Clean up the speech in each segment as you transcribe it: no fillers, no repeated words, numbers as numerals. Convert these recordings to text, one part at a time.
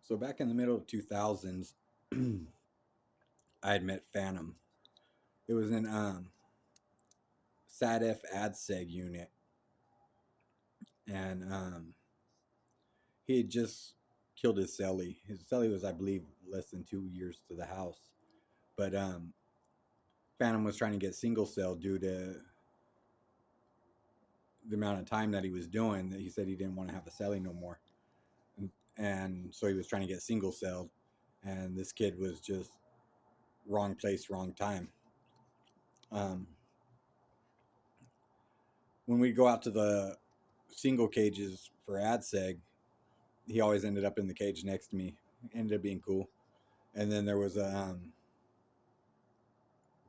So back in the middle of 2000s, I had met Phantom. It was in SADF AdSeg unit, and he had just killed his cellie. His cellie was, I believe, less than 2 years to the house, but Phantom was trying to get single cell due to the amount of time that he was doing. That he said he didn't want to have a cellie no more, and so he was trying to get single celled, and this kid was just wrong place, wrong time. Um, when we go out to the single cages for AdSeg, he always ended up in the cage next to me. Ended up being cool. And then there was a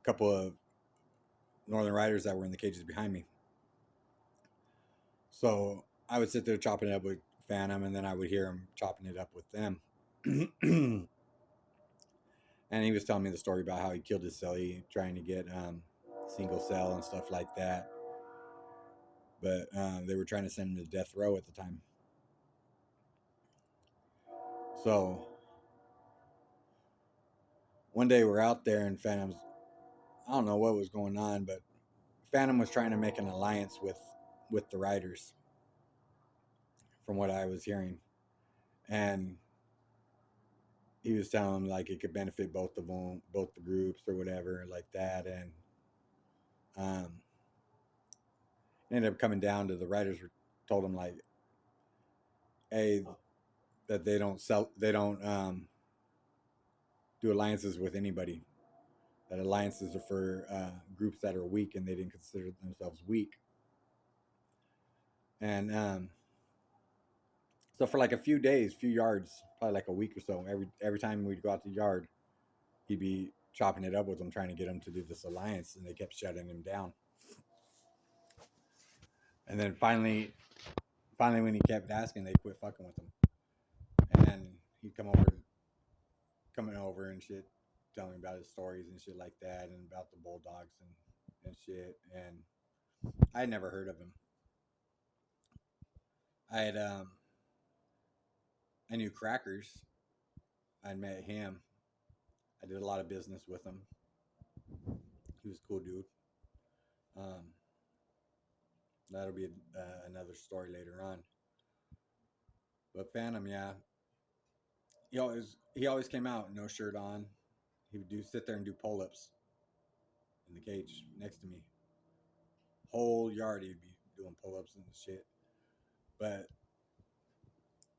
couple of Northern Riders that were in the cages behind me. So I would sit there chopping it up with Phantom, and then I would hear him chopping it up with them. And he was telling me the story about how he killed his cellie trying to get single cell and stuff like that. But they were trying to send him to death row at the time. So one day we're out there, and Phantom's, I don't know what was going on, but Phantom was trying to make an alliance with the Riders, from what I was hearing, and he was telling them like it could benefit both of them, both the groups or whatever like that, and um, ended up coming down to the Riders told him like, hey, that they don't do alliances with anybody. That alliances are for groups that are weak, and they didn't consider themselves weak. And so for like a few days, few yards, probably like a week or so, every time we'd go out to the yard, he'd be chopping it up with them, trying to get them to do this alliance, and they kept shutting him down. And then finally, when he kept asking, they quit fucking with him. And he'd coming over and shit, telling me about his stories and shit like that, and about the Bulldogs and shit. And I had never heard of him. I had I knew Crackers. I'd met him. I did a lot of business with him. He was a cool dude. Um, that'll be another story later on. But Phantom, yeah, he always came out no shirt on. He would sit there and do pull ups in the cage next to me. Whole yard he'd be doing pull ups and shit. But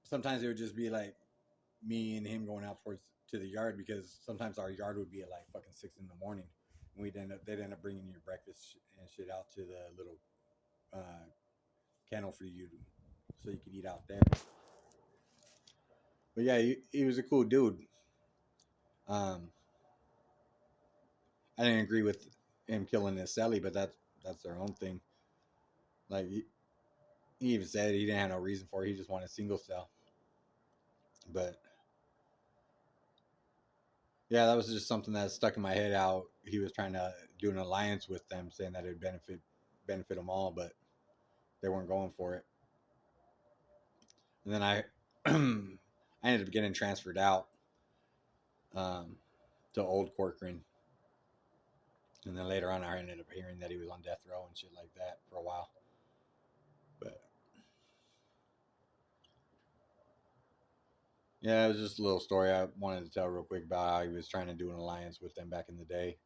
sometimes it would just be like me and him going out towards to the yard, because sometimes our yard would be at like fucking 6 in the morning. And they'd end up bringing your breakfast and shit out to the little uh, kennel for you, so you could eat out there. But yeah, he was a cool dude. Um, I didn't agree with him killing his celly, but that's their own thing. Like he even said he didn't have no reason for it. He just wanted single cell. But yeah, that was just something that stuck in my head. How he was trying to do an alliance with them, saying that it would benefit them all, but they weren't going for it. And then I ended up getting transferred out um, to Old Corcoran. And then later on, I ended up hearing that he was on death row and shit like that for a while. But yeah, it was just a little story I wanted to tell real quick about how he was trying to do an alliance with them back in the day.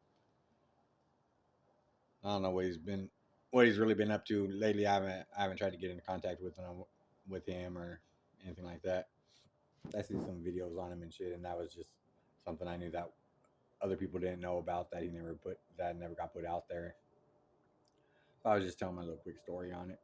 I don't know what he's really been up to lately. I haven't tried to get into contact with him or anything like that. I see some videos on him and shit, and that was just something I knew that other people didn't know about, that never got put out there. So I was just telling my little quick story on it.